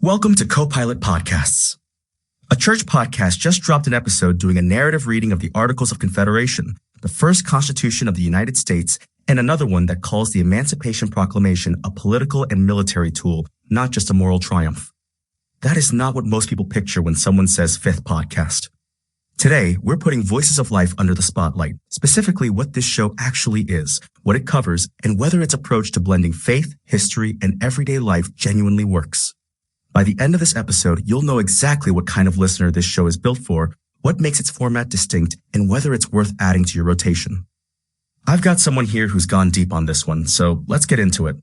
Welcome to Copilot Podcasts. A church podcast just dropped an episode doing a narrative reading of the Articles of Confederation, the first Constitution of the United States, and another one that calls the Emancipation Proclamation a political and military tool, not just a moral triumph. That is not what most people picture when someone says fifth podcast. Today, we're putting Voices of Life under the spotlight, specifically what this show actually is, what it covers, and whether its approach to blending faith, history, and everyday life genuinely works. By the end of this episode, you'll know exactly what kind of listener this show is built for, what makes its format distinct, and whether it's worth adding to your rotation. I've got someone here who's gone deep on this one, so let's get into it.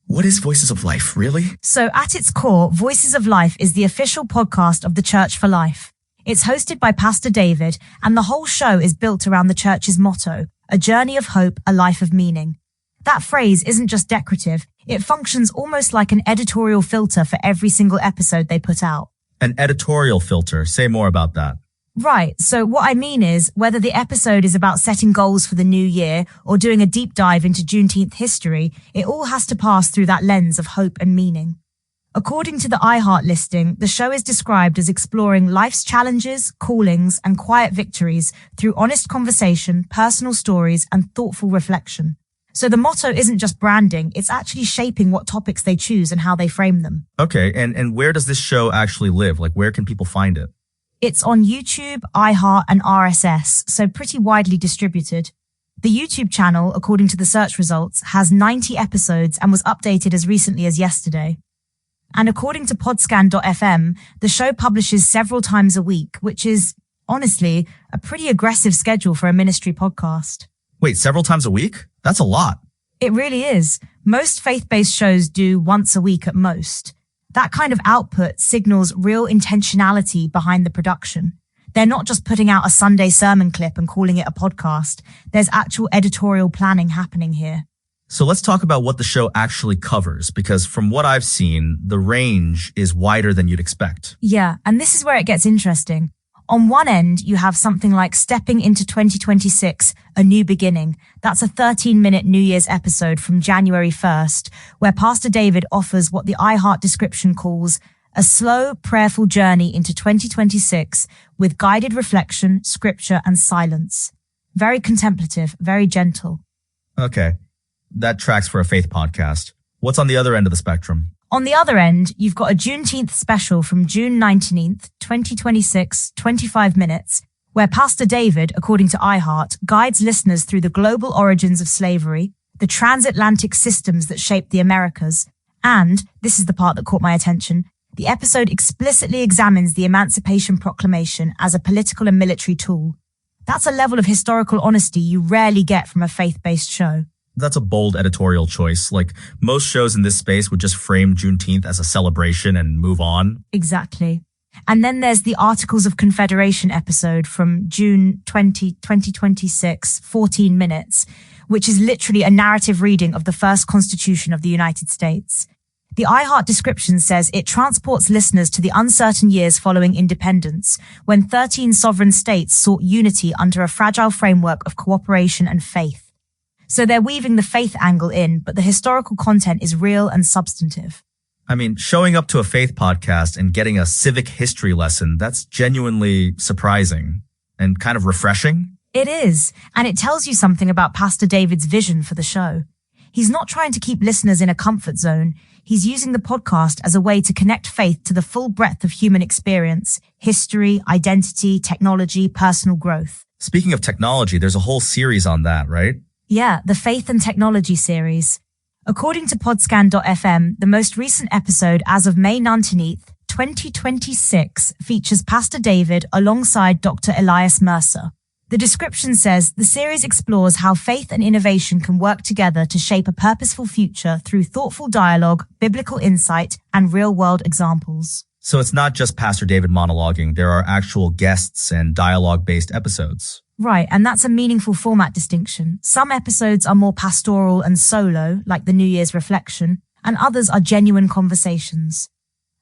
What is Voices of Life, really? So at its core, Voices of Life is the official podcast of the Church for Life. It's hosted by Pastor David, and the whole show is built around the church's motto, a journey of hope, a life of meaning. That phrase isn't just decorative, it functions almost like an editorial filter for every single episode they put out. An editorial filter. Say more about that. Right, so what I mean is, whether the episode is about setting goals for the new year or doing a deep dive into Juneteenth history, it all has to pass through that lens of hope and meaning. According to the iHeart listing, the show is described as exploring life's challenges, callings, and quiet victories through honest conversation, personal stories, and thoughtful reflection. So the motto isn't just branding, it's actually shaping what topics they choose and how they frame them. Okay, and where does this show actually live? Like, where can people find it? It's on YouTube, iHeart, and RSS, so pretty widely distributed. The YouTube channel, according to the search results, has 90 episodes and was updated as recently as yesterday. And according to podscan.fm, the show publishes several times a week, which is, honestly, a pretty aggressive schedule for a ministry podcast. Wait, several times a week? That's a lot. It really is. Most faith-based shows do once a week at most. That kind of output signals real intentionality behind the production. They're not just putting out a Sunday sermon clip and calling it a podcast. There's actual editorial planning happening here. So let's talk about what the show actually covers, because from what I've seen, the range is wider than you'd expect. Yeah, and this is where it gets interesting. On one end, you have something like Stepping into 2026, A New Beginning. That's a 13-minute New Year's episode from January 1st, where Pastor David offers what the iHeart description calls a slow, prayerful journey into 2026 with guided reflection, scripture, and silence. Very contemplative, very gentle. Okay, that tracks for a faith podcast. What's on the other end of the spectrum? On the other end, you've got a Juneteenth Special from June 19th, 2026, 25 minutes, where Pastor David, according to iHeart, guides listeners through the global origins of slavery, the transatlantic systems that shaped the Americas, and, this is the part that caught my attention, the episode explicitly examines the Emancipation Proclamation as a political and military tool. That's a level of historical honesty you rarely get from a faith-based show. That's a bold editorial choice. Like, most shows in this space would just frame Juneteenth as a celebration and move on. Exactly. And then there's the Articles of Confederation episode from June 20, 2026, 14 minutes, which is literally a narrative reading of the first Constitution of the United States. The iHeart description says it transports listeners to the uncertain years following independence, when 13 sovereign states sought unity under a fragile framework of cooperation and faith. So they're weaving the faith angle in, but the historical content is real and substantive. I mean, showing up to a faith podcast and getting a civic history lesson, that's genuinely surprising and kind of refreshing. It is, and it tells you something about Pastor David's vision for the show. He's not trying to keep listeners in a comfort zone. He's using the podcast as a way to connect faith to the full breadth of human experience, history, identity, technology, personal growth. Speaking of technology, there's a whole series on that, right? Yeah, the Faith and Technology series. According to podscan.fm, the most recent episode as of May 19th, 2026, features Pastor David alongside Dr. Elias Mercer. The description says the series explores how faith and innovation can work together to shape a purposeful future through thoughtful dialogue, biblical insight, and real-world examples. So it's not just Pastor David monologuing. There are actual guests and dialogue-based episodes. Right, and that's a meaningful format distinction. Some episodes are more pastoral and solo, like the New Year's reflection, and others are genuine conversations.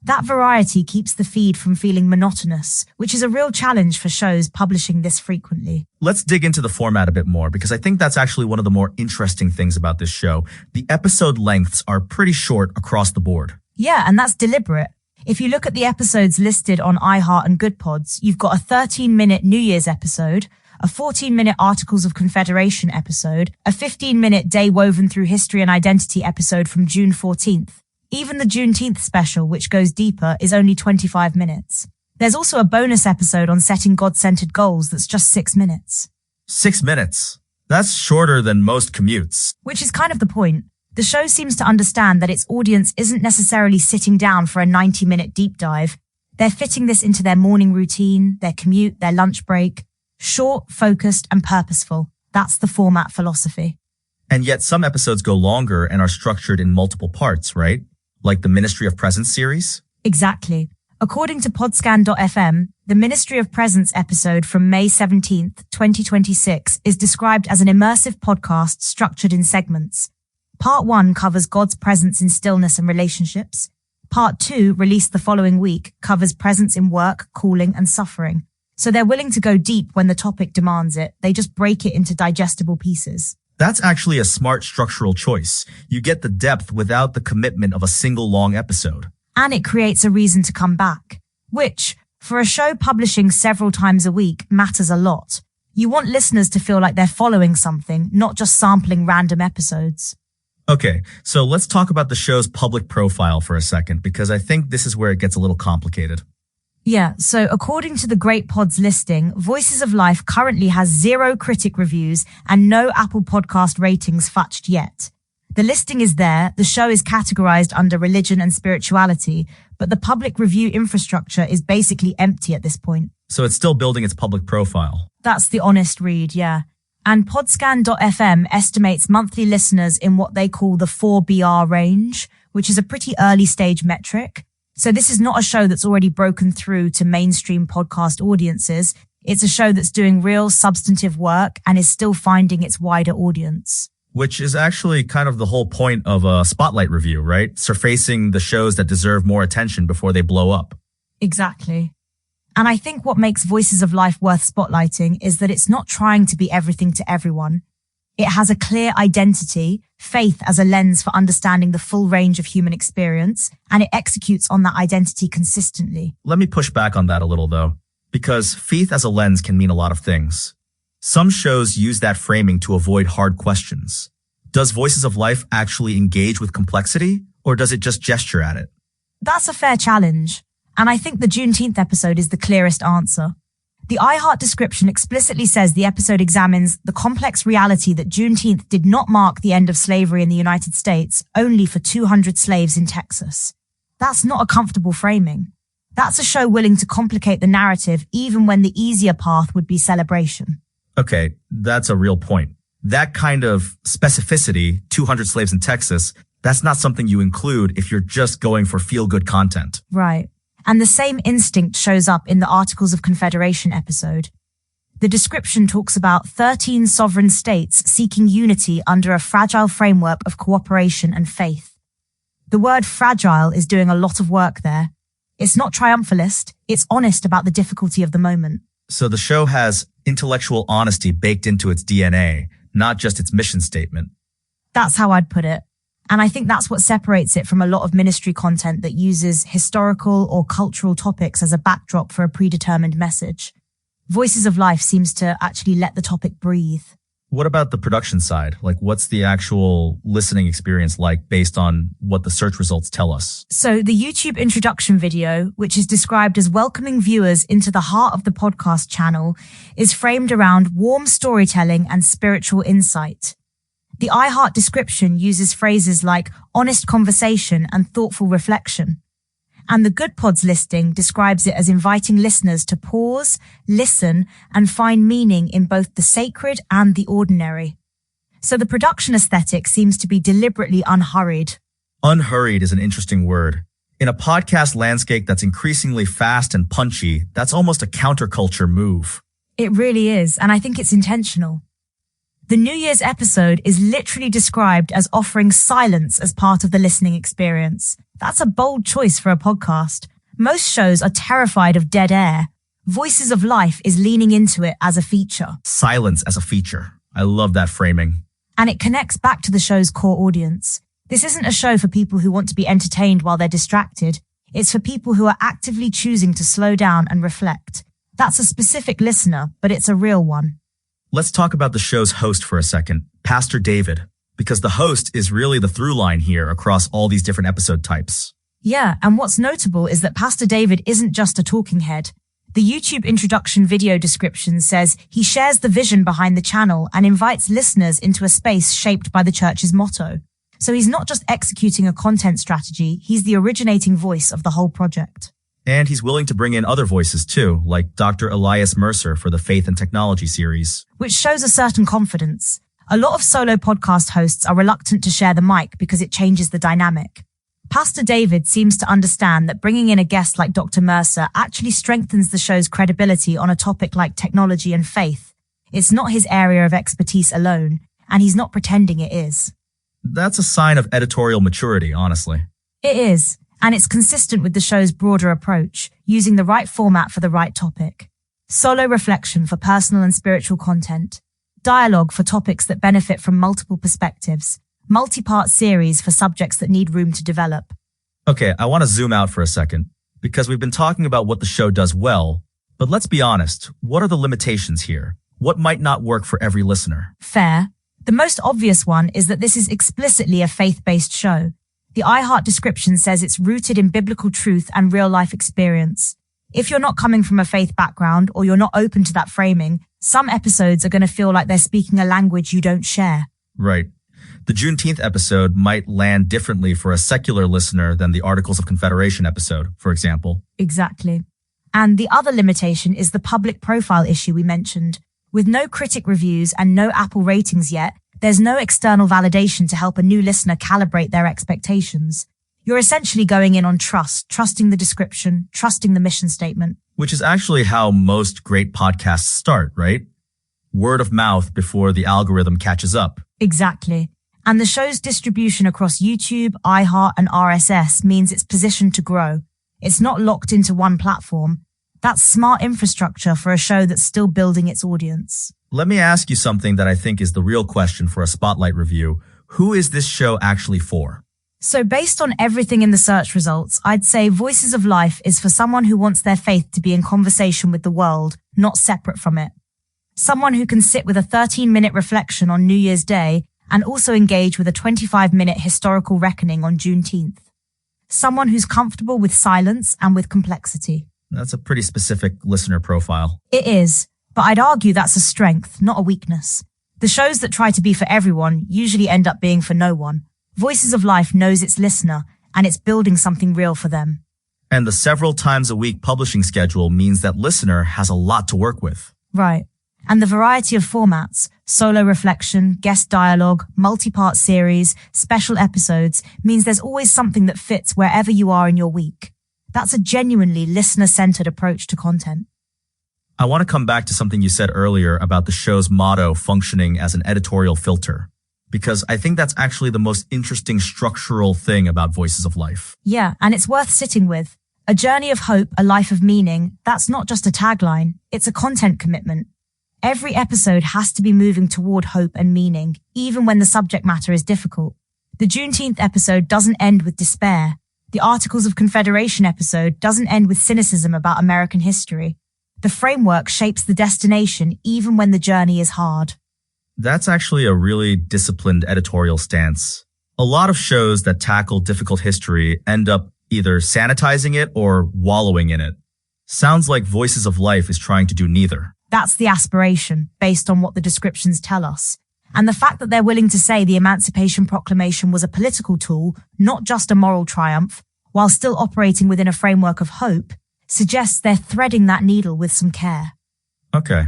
That variety keeps the feed from feeling monotonous, which is a real challenge for shows publishing this frequently. Let's dig into the format a bit more, because I think that's actually one of the more interesting things about this show. The episode lengths are pretty short across the board. Yeah, and that's deliberate. If you look at the episodes listed on iHeart and Good Pods, you've got a 13-minute New Year's episode, a 14-minute Articles of Confederation episode, a 15-minute Day Woven Through History and Identity episode from June 14th. Even the Juneteenth Special, which goes deeper, is only 25 minutes. There's also a bonus episode on setting God-centered goals that's just 6 minutes. 6 minutes? That's shorter than most commutes. Which is kind of the point. The show seems to understand that its audience isn't necessarily sitting down for a 90-minute deep dive. They're fitting this into their morning routine, their commute, their lunch break. Short, focused, and purposeful. That's the format philosophy. And yet some episodes go longer and are structured in multiple parts, right? Like the Ministry of Presence series? Exactly. According to podscan.fm, the Ministry of Presence episode from May 17th, 2026 is described as an immersive podcast structured in segments. Part 1 covers God's presence in stillness and relationships. Part 2, released the following week, covers presence in work, calling, and suffering. So they're willing to go deep when the topic demands it. They just break it into digestible pieces. That's actually a smart structural choice. You get the depth without the commitment of a single long episode. And it creates a reason to come back, which, for a show publishing several times a week, matters a lot. You want listeners to feel like they're following something, not just sampling random episodes. Okay, so let's talk about the show's public profile for a second, because I think this is where it gets a little complicated. Yeah, so according to the Great Pods listing, Voices of Life currently has 0 critic reviews and no Apple Podcast ratings fetched yet. The listing is there, the show is categorized under religion and spirituality, but the public review infrastructure is basically empty at this point. So it's still building its public profile. That's the honest read, yeah. And podscan.fm estimates monthly listeners in what they call the 4BR range, which is a pretty early stage metric. So this is not a show that's already broken through to mainstream podcast audiences. It's a show that's doing real substantive work and is still finding its wider audience. Which is actually kind of the whole point of a spotlight review, right? Surfacing the shows that deserve more attention before they blow up. Exactly. And I think what makes Voices of Life worth spotlighting is that it's not trying to be everything to everyone. It has a clear identity, faith as a lens for understanding the full range of human experience, and it executes on that identity consistently. Let me push back on that a little, though, because faith as a lens can mean a lot of things. Some shows use that framing to avoid hard questions. Does Voices of Life actually engage with complexity, or does it just gesture at it? That's a fair challenge. And I think the Juneteenth episode is the clearest answer. The iHeart description explicitly says the episode examines the complex reality that Juneteenth did not mark the end of slavery in the United States, only for 200 slaves in Texas. That's not a comfortable framing. That's a show willing to complicate the narrative even when the easier path would be celebration. Okay, that's a real point. That kind of specificity, 200 slaves in Texas, that's not something you include if you're just going for feel-good content. Right. And the same instinct shows up in the Articles of Confederation episode. The description talks about 13 sovereign states seeking unity under a fragile framework of cooperation and faith. The word fragile is doing a lot of work there. It's not triumphalist, it's honest about the difficulty of the moment. So the show has intellectual honesty baked into its DNA, not just its mission statement. That's how I'd put it. And I think that's what separates it from a lot of ministry content that uses historical or cultural topics as a backdrop for a predetermined message. Voices of Life seems to actually let the topic breathe. What about the production side? Like, what's the actual listening experience like based on what the search results tell us? So the YouTube introduction video, which is described as welcoming viewers into the heart of the podcast channel, is framed around warm storytelling and spiritual insight. The iHeart description uses phrases like honest conversation and thoughtful reflection. And the Good Pods listing describes it as inviting listeners to pause, listen, and find meaning in both the sacred and the ordinary. So the production aesthetic seems to be deliberately unhurried. Unhurried is an interesting word. In a podcast landscape that's increasingly fast and punchy, that's almost a counterculture move. It really is, and I think it's intentional. The New Year's episode is literally described as offering silence as part of the listening experience. That's a bold choice for a podcast. Most shows are terrified of dead air. Voices of Life is leaning into it as a feature. Silence as a feature. I love that framing. And it connects back to the show's core audience. This isn't a show for people who want to be entertained while they're distracted. It's for people who are actively choosing to slow down and reflect. That's a specific listener, but it's a real one. Let's talk about the show's host for a second, Pastor David, because the host is really the through line here across all these different episode types. Yeah, and what's notable is that Pastor David isn't just a talking head. The YouTube introduction video description says he shares the vision behind the channel and invites listeners into a space shaped by the church's motto. So he's not just executing a content strategy, he's the originating voice of the whole project. And he's willing to bring in other voices too, like Dr. Elias Mercer for the Faith and Technology series. Which shows a certain confidence. A lot of solo podcast hosts are reluctant to share the mic because it changes the dynamic. Pastor David seems to understand that bringing in a guest like Dr. Mercer actually strengthens the show's credibility on a topic like technology and faith. It's not his area of expertise alone, and he's not pretending it is. That's a sign of editorial maturity, honestly. It is, and it's consistent with the show's broader approach, using the right format for the right topic. Solo reflection for personal and spiritual content. Dialogue for topics that benefit from multiple perspectives. Multi-part series for subjects that need room to develop. Okay, I want to zoom out for a second, because we've been talking about what the show does well, but let's be honest, what are the limitations here? What might not work for every listener? Fair. The most obvious one is that this is explicitly a faith-based show. The iHeart description says it's rooted in biblical truth and real-life experience. If you're not coming from a faith background or you're not open to that framing, some episodes are going to feel like they're speaking a language you don't share. Right. The Juneteenth episode might land differently for a secular listener than the Articles of Confederation episode, for example. Exactly. And the other limitation is the public profile issue we mentioned. With no critic reviews and no Apple ratings yet, there's no external validation to help a new listener calibrate their expectations. You're essentially going in on trust, trusting the description, trusting the mission statement. Which is actually how most great podcasts start, right? Word of mouth before the algorithm catches up. Exactly. And the show's distribution across YouTube, iHeart, and RSS means it's positioned to grow. It's not locked into one platform. That's smart infrastructure for a show that's still building its audience. Let me ask you something that I think is the real question for a spotlight review. Who is this show actually for? So based on everything in the search results, I'd say Voices of Life is for someone who wants their faith to be in conversation with the world, not separate from it. Someone who can sit with a 13-minute reflection on New Year's Day and also engage with a 25-minute historical reckoning on Juneteenth. Someone who's comfortable with silence and with complexity. That's a pretty specific listener profile. It is, but I'd argue that's a strength, not a weakness. The shows that try to be for everyone usually end up being for no one. Voices of Life knows its listener, and it's building something real for them. And the several times a week publishing schedule means that listener has a lot to work with. Right. And the variety of formats, solo reflection, guest dialogue, multi-part series, special episodes, means there's always something that fits wherever you are in your week. That's a genuinely listener-centered approach to content. I want to come back to something you said earlier about the show's motto functioning as an editorial filter, because I think that's actually the most interesting structural thing about Voices of Life. Yeah, and it's worth sitting with. A journey of hope, a life of meaning, that's not just a tagline, it's a content commitment. Every episode has to be moving toward hope and meaning, even when the subject matter is difficult. The Juneteenth episode doesn't end with despair. The Articles of Confederation episode doesn't end with cynicism about American history. The framework shapes the destination even when the journey is hard. That's actually a really disciplined editorial stance. A lot of shows that tackle difficult history end up either sanitizing it or wallowing in it. Sounds like Voices of Life is trying to do neither. That's the aspiration, based on what the descriptions tell us. And the fact that they're willing to say the Emancipation Proclamation was a political tool, not just a moral triumph, while still operating within a framework of hope, suggests they're threading that needle with some care. Okay.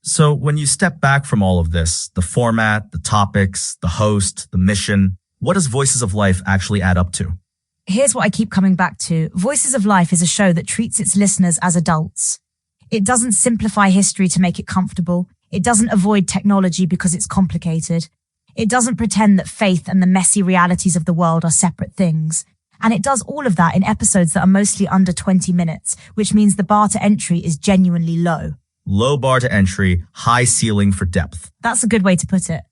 So when you step back from all of this, the format, the topics, the host, the mission, what does Voices of Life actually add up to? Here's what I keep coming back to. Voices of Life is a show that treats its listeners as adults. It doesn't simplify history to make it comfortable. It doesn't avoid technology because it's complicated. It doesn't pretend that faith and the messy realities of the world are separate things. And it does all of that in episodes that are mostly under 20 minutes, which means the bar to entry is genuinely low. Low bar to entry, high ceiling for depth. That's a good way to put it.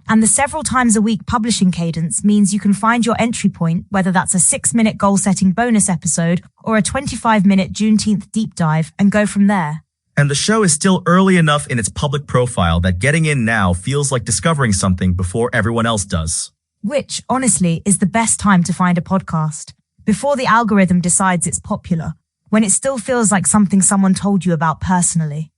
And the several times a week publishing cadence means you can find your entry point, whether that's a 6-minute goal-setting bonus episode or a 25-minute Juneteenth deep dive, and go from there. And the show is still early enough in its public profile that getting in now feels like discovering something before everyone else does. Which, honestly, is the best time to find a podcast. Before the algorithm decides it's popular, when it still feels like something someone told you about personally.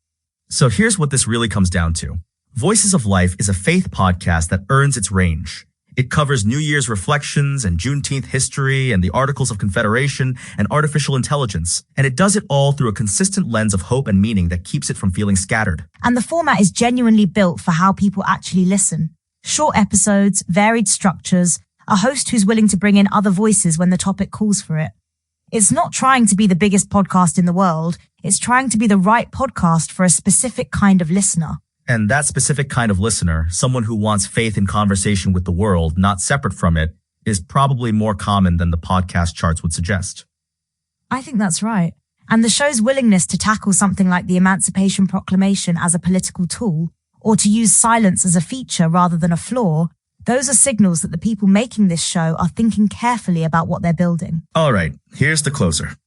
So here's what this really comes down to. Voices of Life is a faith podcast that earns its range. It covers New Year's reflections and Juneteenth history and the Articles of Confederation and artificial intelligence. And it does it all through a consistent lens of hope and meaning that keeps it from feeling scattered. And the format is genuinely built for how people actually listen. Short episodes, varied structures, a host who's willing to bring in other voices when the topic calls for it. It's not trying to be the biggest podcast in the world. It's trying to be the right podcast for a specific kind of listener. And that specific kind of listener, someone who wants faith in conversation with the world, not separate from it, is probably more common than the podcast charts would suggest. I think that's right. And the show's willingness to tackle something like the Emancipation Proclamation as a political tool, or to use silence as a feature rather than a flaw, those are signals that the people making this show are thinking carefully about what they're building. All right, here's the closer.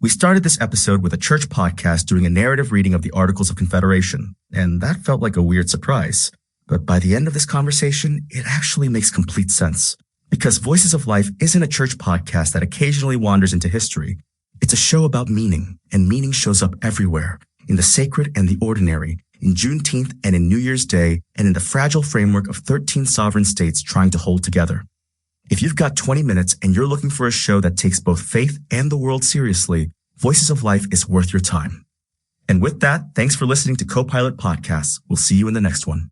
We started this episode with a church podcast doing a narrative reading of the Articles of Confederation, and that felt like a weird surprise. But by the end of this conversation, it actually makes complete sense. Because Voices of Life isn't a church podcast that occasionally wanders into history. It's a show about meaning, and meaning shows up everywhere, in the sacred and the ordinary, in Juneteenth and in New Year's Day, and in the fragile framework of 13 sovereign states trying to hold together. If you've got 20 minutes and you're looking for a show that takes both faith and the world seriously, Voices of Life is worth your time. And with that, thanks for listening to Copilot Podcasts. We'll see you in the next one.